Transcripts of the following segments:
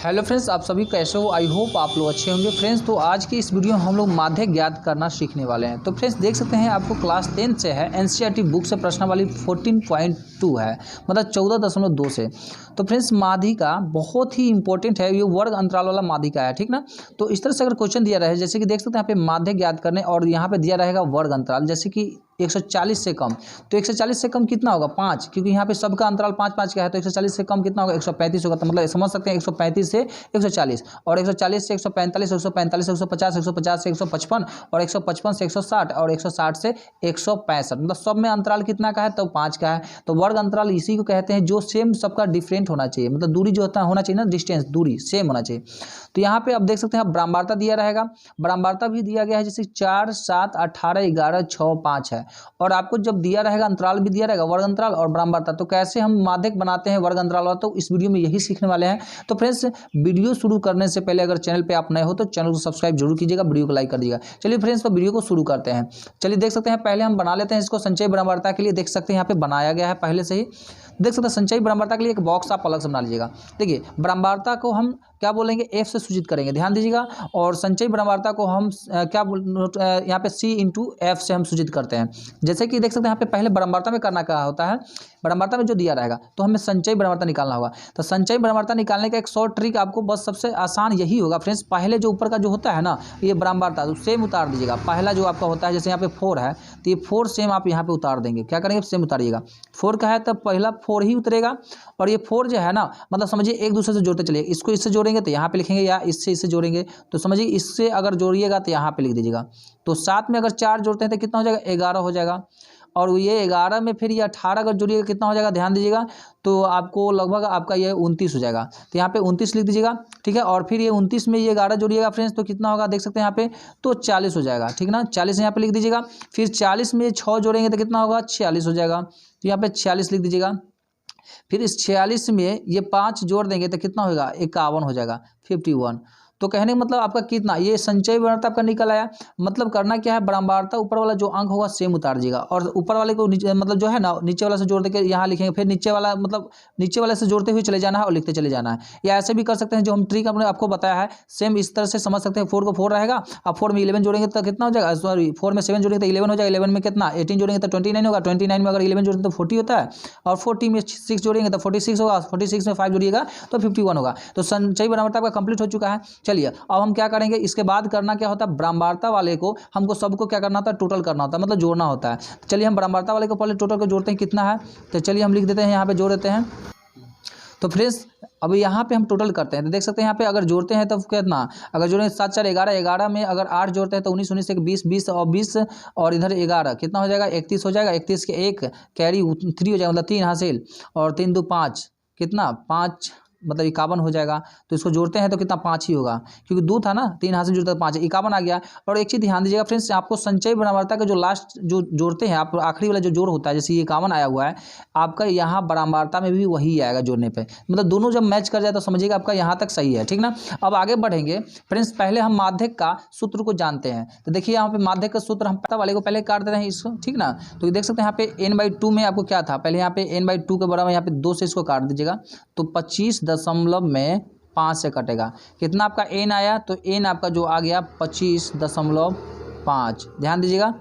Hello friends, आप सभी कैसे हो। आई होप आप लोग अच्छे होंगे फ्रेंड्स। तो आज की इस वीडियो में हम लोग माध्यक ज्ञात करना सीखने वाले हैं। तो फ्रेंड्स देख सकते हैं आपको क्लास 10 से है, एनसीईआरटी बुक से प्रश्नावली 14.2 है, मतलब 14.2 से। तो फ्रेंड्स माध्यिका बहुत ही इंपॉर्टेंट है, ये वर्ग अंतराल वाला माध्यिका है, ठीक ना। तो इस तरह से अगर क्वेश्चन दिया रहे, जैसे कि देख सकते हैं यहाँ पे माध्यक ज्ञात करने और यहाँ पे दिया रहेगा वर्ग अंतराल, जैसे कि 140 से कम। तो 140 से कम कितना होगा 5, क्योंकि यहाँ पे सबका अंतराल 5-5 का है। तो 140 से कम कितना होगा 135 होगा। तो मतलब समझ सकते हैं 135 से 140 और 140 से 145, 145 से 150, 150 से 155 और 155 से 160 और 160 से 165। मतलब सब में अंतराल कितना का है तो 5 का है। तो वर्ग अंतराल इसी को कहते हैं जो सेम सबका डिफरेंट होना चाहिए, मतलब दूरी जो होना चाहिए ना, डिस्टेंस दूरी सेम होना चाहिए। तो यहाँ पे अब देख सकते हैं ब्रह्मांडता दिया रहेगा, ब्रह्मांडता भी दिया गया है, जैसे 4, 7, 18, 11, 6, 5 है। और आपको जब दिया रहेगा अंतराल भी दिया रहेगा, वर्ग अंतराल और ब्रह्मांडता। तो कैसे हम माध्यक बनाते हैं वर्ग अंतराल वाला, तो इस वीडियो में यही सीखने वाले हैं। तो फ्रेंड्स वीडियो शुरू करने से पहले अगर चैनल पे आप नए हो तो चैनल को सब्सक्राइब जरूर कीजिएगा, वीडियो को लाइक कर दीजिएगा। चलिए फ्रेंड्स तो वीडियो को शुरू करते हैं। चलिए देख सकते हैं पहले हम बना लेते हैं इसको संचय ब्रह्मांडता के लिए। देख सकते हैं यहाँ पे बनाया गया है पहले से ही। देख सकते हैं संचय ब्रह्मांडता के लिए एक बॉक्स आप अलग से बना लीजिएगा। देखिए ब्रह्मांडता को हम क्या बोलेंगे, एफ से सूचित करेंगे, ध्यान दीजिएगा। और संचय ब्रह्मांडता को हम क्या यहाँ पे सी इंटू एफ से हम सूचित करते हैं। जैसे कि देख सकते हैं यहाँ पे पहले ब्रह्मांडता में करना क्या होता है, ब्रह्मांडता में जो दिया रहेगा तो हमें संचय ब्रह्मांडता निकालना होगा। तो संचय ब्रह्मांडता निकालने का एक शॉर्ट ट्रिक आपको बस सबसे आसान यही होगा फ्रेंड्स। पहले जो ऊपर का जो होता है ना ये ब्रह्मांडता, तो सेम उतार दीजिएगा। पहला जो आपका होता है, जैसे यहाँ पे 4 है तो ये 4 सेम आप यहाँ पे उतार देंगे। क्या करेंगे, सेम उतारिएगा। 4 का है तो पहला 4 ही उतरेगा। और ये 4 जो है ना, मतलब समझिए एक दूसरे से जोड़ते चलिए। इसको इससे जोड़ेंगे तो यहाँ पे लिखेंगे, या इससे इससे जोड़ेंगे तो समझिए इससे अगर जोड़िएगा तो यहाँ पे लिख दीजिएगा। तो 7 में अगर 4 जोड़ते हैं तो कितना हो जाएगा, 11 हो जाएगा। और ये 11 में फिर ये 18 अगर जोड़िएगा कितना हो जाएगा, ध्यान दीजिएगा। तो आपको लगभग आपका ये 29 हो जाएगा। तो यहाँ पे 29 लिख दीजिएगा, ठीक है। और फिर ये 29 में ये 11 जोड़िएगा फ्रेंड्स तो कितना होगा, देख सकते हैं यहाँ पे तो 40 हो जाएगा, ठीक ना। 40 यहाँ पे लिख दीजिएगा। फिर 40 में 6 जोड़ेंगे तो कितना होगा, 46 हो जाएगा। तो यहाँ पे 46 लिख दीजिएगा। फिर इस 46 में ये 5 जोड़ देंगे तो कितना होगा, 51 हो जाएगा, 51। तो कहने का मतलब आपका कितना, ये संचय ब्रह्मांडता आपका निकल आया। मतलब करना क्या है, ब्रह्मांडता ऊपर वाला जो अंक होगा सेम उतार दीजिएगा और ऊपर वाले को नीचे, मतलब जो है ना नीचे वाला से जोड़ देकर यहाँ लिखेंगे। फिर नीचे वाला मतलब नीचे वाले से जोड़ते हुए चले जाना है और लिखते चले जाना है। या ऐसे भी कर सकते हैं जो हम ट्रिक हमने आपको बताया है, सेम इस तरह से समझ सकते हैं। 4 को 4 रहेगा, अब 4 में 11 जोड़ेंगे तो कितना हो जाएगा, सॉरी 4 में 7 जोड़ेंगे तो 11 हो जाएगा। 11 में कितना 18 जोड़ेंगे तो 29 होगा। 29 में अगर 11 जोड़ेंगे तो 40 होता है। और 40 में 6 जोड़ेंगे तो 46 होगा। 46 में 5 जोड़िएगा तो 51 होगा। तो संचय ब्रह्मांडता आपका कंप्लीट हो चुका है। चलिए अब हम क्या करेंगे, इसके बाद करना क्या होता है, ब्रह्मांडता वाले को हमको सबको क्या करना होता है, टोटल करना होता है, मतलब जोड़ना होता है। चलिए हम ब्रह्मांडता वाले को पहले टोटल को जोड़ते हैं, कितना है। तो चलिए हम लिख देते हैं, यहाँ पे जोड़ देते हैं। तो फ्रेंड्स अब यहाँ पे हम टोटल करते हैं। तो देख सकते हैं यहाँ पे अगर जोड़ते हैं तो कितना, अगर जोड़ें 7 4 11, 11 में अगर 8 जोड़ते हैं तो 19 19 एक 20 20 और 20 और इधर 11 कितना हो जाएगा, 31 हो जाएगा। 31 के 1 कैरी 3 हो जाएगा, मतलब 3 हासिल। और 3 2 5 कितना 5, मतलब 51 हो जाएगा। तो इसको जोड़ते हैं तो कितना 5 ही होगा, क्योंकि 2 था ना, 3 हाथ से जुड़ता है 5, 51 आ गया। और एक चीज़ ध्यान दीजिएगा फ्रेंड्स, आपको संचय ब्रह्मांडता का जो लास्ट जो जोड़ते हैं आप, आखिरी वाला जो जोड़ होता है, जैसे ये 51 आया हुआ है आपका, यहाँ ब्रह्मांडता में भी वही आएगा जोड़ने पे। मतलब दोनों जब मैच कर जाए तो समझिएगा आपका यहाँ तक सही है, ठीक ना। अब आगे बढ़ेंगे फ्रेंड्स, पहले हम माध्यक का सूत्र को जानते हैं। तो देखिए यहाँ पे माध्यक का सूत्र हम पता वाले को पहले काट देते हैं इसको, ठीक ना। तो देख सकते हैं यहाँ पे n/2 में आपको क्या था, पहले यहाँ पे n/2 के बराबर यहाँ पे 2 से इसको काट दीजिएगा। तो 25.5 से कटेगा। कितना आपका n आया, तो n आपका जो आ गया 25.5, ध्यान दीजिएगा।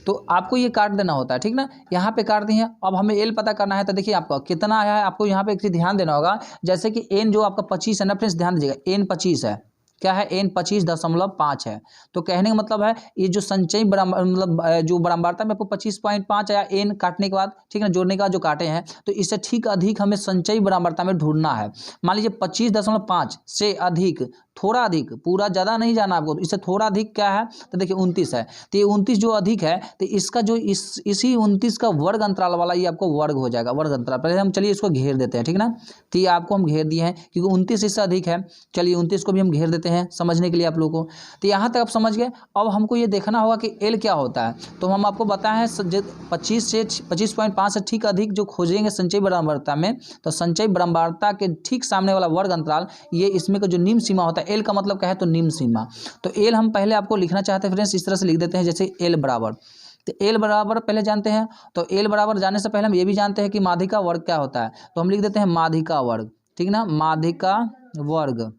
तो आपको ये काट देना होता है, ठीक ना। यहाँ पे काट दिए। अब हमें एल पता करना है। तो देखिए आपका कितना आया है, आपको यहाँ पे एक चीज़ ध्यान देना होगा, जैसे कि n जो आपका 25 है ना फ्रेंड्स, ध्यान दीजिएगा n 25 है, क्या है n 25.5 है। तो कहने का मतलब है ये जो संचय मतलब जो ब्रह्मांडता में आपको 25.5 आया n काटने के बाद, ठीक है, जोड़ने के बाद जो काटे हैं, तो इससे ठीक अधिक हमें संचय ब्रह्मांडता में ढूंढना है। मान लीजिए 25.5 से अधिक, थोड़ा अधिक, पूरा ज़्यादा नहीं जाना आपको, इससे थोड़ा अधिक क्या है, तो देखिए 29 है। तो ये 29 जो अधिक है तो इसका जो इसी 29 का वर्ग अंतराल वाला ये आपको वर्ग हो जाएगा, वर्ग अंतराल। पहले हम चलिए इसको घेर देते हैं, ठीक ना। तो ये आपको हम घेर दिए हैं क्योंकि 29 इससे अधिक है। चलिए 29 को भी हम घेर देते हैं समझने के लिए आप लोगों को। तो यहाँ तक आप समझ गए। अब हमको ये देखना होगा कि एल क्या होता है। तो हम आपको बताए हैं 25.5 से ठीक अधिक जो खोजेंगे संचय ब्रह्मांडता में, तो संचय ब्रह्मांडता के ठीक सामने वाला वर्ग अंतराल, ये इसमें का जो निम्न सीमा होता है, एल का मतलब क्या है, तो निम्न सीमा। तो एल हम पहले आपको लिखना चाहते हैं फ्रेंड्स, इस तरह से लिख देते हैं, जैसे एल बराबर। तो एल बराबर पहले जानते हैं। तो एल बराबर जानने से पहले हम ये भी जानते हैं कि माध्यिका वर्ग क्या होता है। तो हम लिख देते हैं माध्यिका वर्ग, ठीक ना, माध्यिका वर्ग।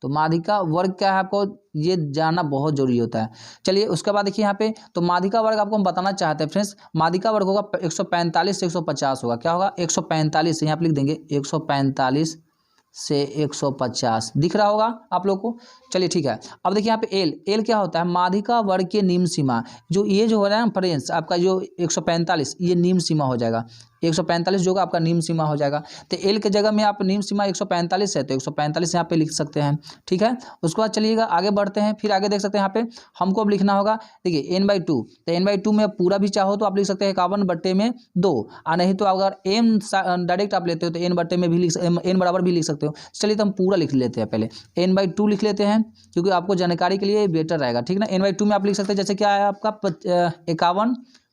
तो माध्यिका वर्ग क्या है आपको ये जानना बहुत जरूरी होता है। चलिए उसके बाद देखिए यहाँ पे, तो माध्यिका वर्ग आपको हम बताना चाहते हैं फ्रेंड्स, माध्यिका वर्ग होगा 145 से 150 होगा। क्या होगा? 145 से, यहाँ पे लिख देंगे 145 से 150, दिख रहा होगा आप लोग को। चलिए ठीक है। अब देखिए यहाँ पे एल क्या होता है? माध्यिका वर्ग के निम्न सीमा, जो ये जो हो रहा है ना फ्रेंड्स आपका जो 145 ये निम्न सीमा हो जाएगा। 145 जो होगा आपका निम्न सीमा हो जाएगा। तो एल के जगह में आप निम्न सीमा 145 है तो 145 यहाँ पे लिख सकते हैं। ठीक है। उसके बाद चलिएगा आगे बढ़ते हैं, फिर आगे देख सकते हैं यहाँ पे हमको अब लिखना होगा, देखिए n/2, तो n/2 में पूरा भी चाहो तो आप लिख सकते हैं 51/2, और नहीं तो अगर m डायरेक्ट आप लेते हो तो n/में भी n बराबर भी लिख सकते हो। चलिए तो हम पूरा लिख लेते हैं, पहले n/2 लिख लेते हैं क्योंकि आपको जानकारी के लिए बेटर रहेगा। ठीक ना। n/2 में आप लिख सकते हैं जैसे क्या है आपका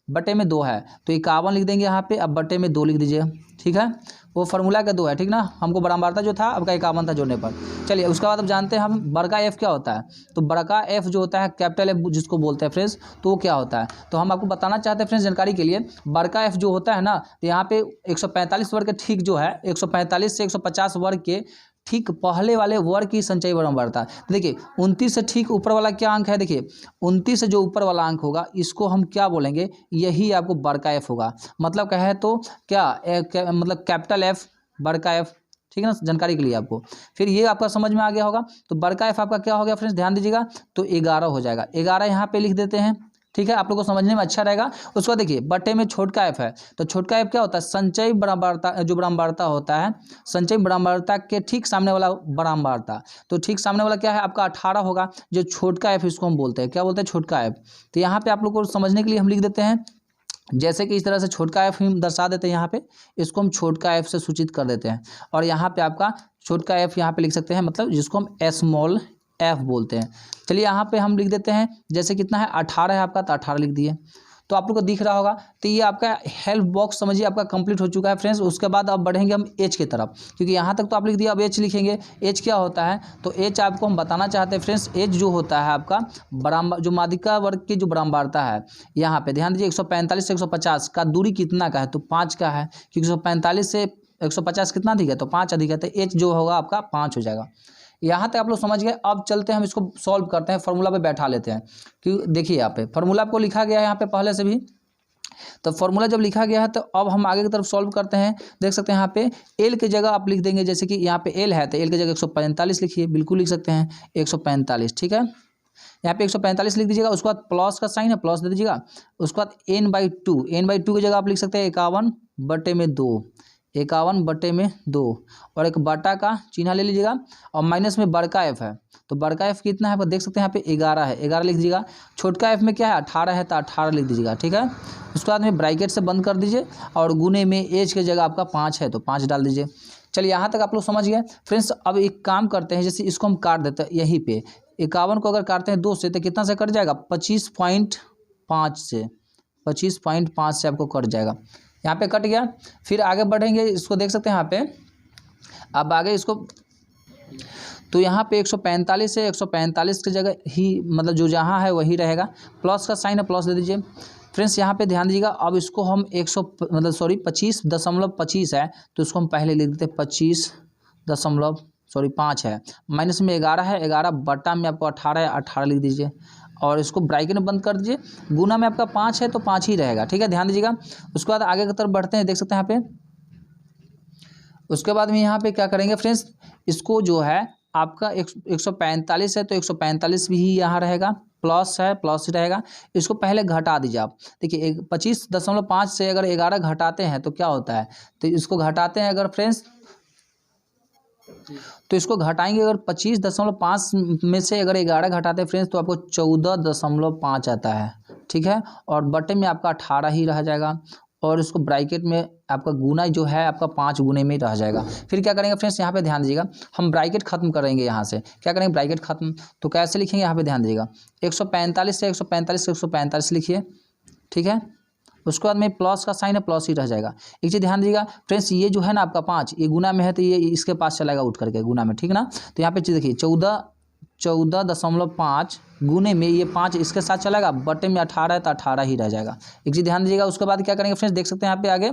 51/2 है तो 51 लिख देंगे यहाँ पे, अब बटे में 2 लिख दीजिएगा। ठीक है। वो फार्मूला का 2 है। ठीक ना। हमको बराबरता जो था आपका 51 था जोड़ने पर। चलिए उसके बाद अब जानते हैं हम बड़का एफ क्या होता है। तो बड़का एफ जो होता है कैपिटल एफ जिसको बोलते हैं फ्रेंड्स, तो वो क्या होता है तो हम आपको बताना चाहते हैं फ्रेंड्स जानकारी के लिए। बड़का एफ जो होता है ना, तो यहाँ पे 145 वर्ग के ठीक जो है 145 से 150 वर्ग के ठीक पहले वाले वर्ग की संचयी बराबरता। देखिए 29 से ठीक ऊपर वाला क्या अंक है, देखिए 29 से जो ऊपर वाला अंक होगा इसको हम क्या बोलेंगे, यही आपको बड़का एफ होगा। मतलब कहे तो क्या मतलब कैपिटल एफ बड़का एफ। ठीक है ना, जानकारी के लिए आपको। फिर ये आपका समझ में आ गया होगा। तो बड़का एफ आपका क्या हो गया फ्रेंड्स, ध्यान दीजिएगा, तो 11 हो जाएगा। 11 यहाँ पे लिख देते हैं। ठीक है, आप लोग को समझने में अच्छा रहेगा। उसको देखिए बट्टे में छोटका एफ है, तो छोटका एफ क्या होता है, संचयी बराबरता, जो बराबरता होता है संचयी बराबरता के ठीक सामने वाला बराबरता। तो ठीक सामने वाला क्या है आपका 18 होगा, जो छोटका एफ इसको हम बोलते हैं, क्या बोलते हैं, छोटका एफ। तो यहाँ पे आप लोग को समझने के लिए हम लिख देते हैं जैसे कि इस तरह से छोटका एफ हम दर्शा देते हैं, यहाँ पे इसको हम छोटका एफ से सूचित कर देते हैं। और यहाँ पे आपका छोटका एफ यहाँ पे लिख सकते हैं, मतलब जिसको हम स्मॉल एफ बोलते हैं। चलिए यहाँ पे हम लिख देते हैं जैसे कितना है 18 है आपका, तो 18 लिख दिए। तो आप लोग को दिख रहा होगा। तो ये आपका हेल्प बॉक्स समझिए आपका कंप्लीट हो चुका है फ्रेंड्स। उसके बाद अब बढ़ेंगे हम एच की तरफ, क्योंकि यहाँ तक तो आप लिख दिया, अब एच लिखेंगे। एच क्या होता है, तो एच आपको हम बताना चाहते हैं फ्रेंड्स। एच जो होता है आपका बराबर, जो माध्यिका वर्ग की जो बराबरता है, यहाँ पे ध्यान दीजिए 145 से 150 का दूरी कितना का है, तो 5 का है, क्योंकि 145 से 150 कितना अधिक है, तो 5 अधिक है, तो एच जो होगा आपका 5 हो जाएगा। यहाँ तक आप लोग समझ गए। अब चलते हैं हम इसको सॉल्व करते हैं, फार्मूला पे बैठा लेते हैं। क्योंकि देखिए यहाँ पे फार्मूला आपको लिखा गया है यहाँ पे पहले से भी, तो फार्मूला जब लिखा गया है तो अब हम आगे की तरफ सॉल्व करते हैं। देख सकते हैं यहाँ पे एल की जगह आप लिख देंगे, जैसे कि यहाँ पे एल है तो एल की जगह 145 लिखिए, बिल्कुल लिख सकते हैं 145। ठीक है, यहाँ पे 145 लिख दीजिएगा। उसके बाद प्लस का साइन है, प्लस दे दीजिएगा। उसके बाद n/2 की जगह आप लिख सकते हैं 51/2, 51/2, और एक बटा का चिन्ह ले लीजिएगा, और माइनस में बड़का एफ है, तो बड़का एफ कितना है देख सकते हैं यहाँ पे 11 है, 11 लिख दीजिएगा। छोटका एफ में क्या है 18 है, तो 18 लिख दीजिएगा। ठीक है, उसके बाद में ब्रैकेट से बंद कर दीजिए, और गुने में एच की जगह आपका 5 है तो 5 डाल दीजिए। चलिए यहाँ तक आप लोग समझ गए फ्रेंड्स। अब एक काम करते हैं, जैसे इसको हम काट देते हैं यहीं पे, 51 को अगर काटते हैं 2 से तो कितना से कट जाएगा, 25.5 से, 25.5 से आपको कट जाएगा। यहाँ पे कट गया। फिर आगे बढ़ेंगे, इसको देख सकते हैं यहाँ पे, अब आगे इसको, तो यहाँ पे 145 से 145 की जगह ही, मतलब जो जहाँ है वही रहेगा। प्लस का साइन है, प्लस दे दीजिए फ्रेंड्स। यहाँ पे ध्यान दीजिएगा, अब इसको हम 25.25 है, तो इसको हम पहले लिख देते 5 है, माइनस में 11 है, 11 बटा में आपको 18 है, 18 लिख दीजिए, और इसको ब्रैकेट में बंद कर दीजिए। गुना में आपका 5 है तो 5 ही रहेगा। ठीक है, ध्यान दीजिएगा। उसके बाद आगे की तरफ बढ़ते हैं, देख सकते हैं यहाँ पे। उसके बाद में यहाँ पे क्या करेंगे फ्रेंड्स, इसको जो है आपका 145 है तो 145 भी यहाँ रहेगा, प्लस है प्लस ही रहेगा। इसको पहले घटा दीजिए आप। देखिए 25.5 से अगर 11 घटाते हैं तो क्या होता है, तो इसको घटाते हैं अगर फ्रेंड्स, तो इसको घटाएंगे अगर 25.5 में से अगर 11 घटाते हैं फ्रेंड्स, तो आपको 14.5 आता है। ठीक है, और बटे में आपका 18 ही रह जाएगा, और इसको ब्रैकेट में आपका गुना जो है आपका 5 गुने में रह जाएगा। फिर क्या करेंगे फ्रेंड्स, यहाँ पे ध्यान दीजिएगा, हम ब्रैकेट खत्म करेंगे। यहाँ से क्या करेंगे, ब्रैकेट खत्म, तो कैसे लिखेंगे, यहाँ पे ध्यान दीजिएगा 145 से 145 लिखिए। ठीक है, उसके बाद में प्लस का साइन है, प्लस ही रह जाएगा। एक चीज़ ध्यान दीजिएगा फ्रेंड्स, ये जो है ना आपका 5, ये गुना में है तो ये इसके पास चलेगा उठ करके गुना में। ठीक ना, तो यहाँ पे चीज़ देखिए 14.5 गुने में ये 5 इसके साथ चलेगा, बटे में 18 है तो 18 ही रह जाएगा। एक चीज़ ध्यान दीजिएगा। उसके बाद क्या करेंगे फ्रेंड्स, देख सकते हैं यहाँ पे आगे।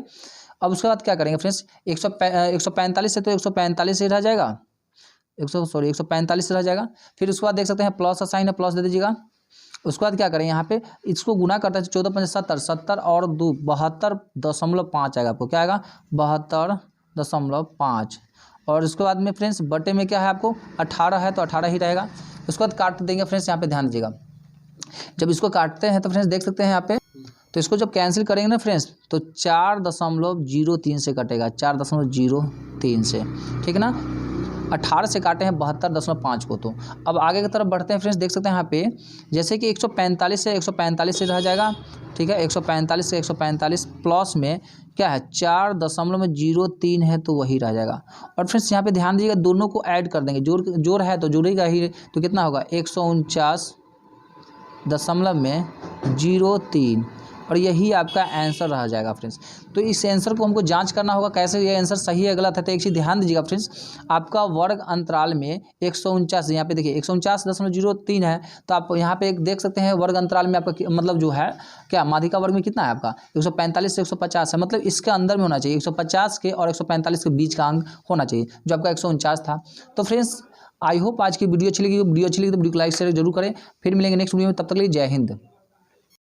अब उसके बाद क्या करेंगे फ्रेंड्स, 145 से तो 145 ही रह जाएगा, 145 रह जाएगा। फिर उसके बाद देख सकते हैं प्लस का साइन है, प्लस दे दीजिएगा। उसके बाद क्या करें, यहाँ पे इसको गुना करता है 14 पंजे 70, 70 और 2 72.5 आएगा आपको। क्या आएगा? 72.5। और उसके बाद में फ्रेंड्स बटे में क्या है आपको 18 है तो 18 ही रहेगा। उसके बाद काट देंगे फ्रेंड्स, यहाँ पे ध्यान दीजिएगा। जब इसको काटते हैं तो फ्रेंड्स देख सकते हैं यहाँ पे, तो इसको जब कैंसिल करेंगे ना फ्रेंड्स तो 4.03 से कटेगा, 4.03 से, ठीक है ना। 18 से काटे हैं 72.5 को। तो अब आगे की तरफ बढ़ते हैं फ्रेंड्स, देख सकते हैं यहाँ पे जैसे कि 145 से 145 से रह जाएगा, ठीक है। 145 से 145 प्लस में क्या है 4.03 है तो वही रह जाएगा। और फ्रेंड्स यहाँ पे ध्यान दीजिएगा, दोनों को ऐड कर देंगे, जोड़ है तो जोड़ेगा ही, तो कितना होगा 149.03, और यही आपका आंसर रह जाएगा फ्रेंड्स। तो इस आंसर को हमको जांच करना होगा कैसे ये आंसर सही है गलत है। तो एक चीज़ ध्यान दीजिएगा फ्रेंड्स, आपका वर्ग अंतराल में 149, यहाँ पे देखिए 149.03 है, तो आप यहाँ पे एक देख सकते हैं वर्ग अंतराल में आपका मतलब जो है क्या माध्यिका वर्ग में कितना है आपका 145 से 150 है, मतलब इसके अंदर में होना चाहिए, 150 के और 145 के बीच का अंक होना चाहिए, जो आपका 149 था। तो फ्रेंड्स आई होप आज की वीडियो अच्छी लगी तो वीडियो को लाइक शेयर जरूर करें। फिर मिलेंगे नेक्स्ट वीडियो में, तब तक के लिए जय हिंद।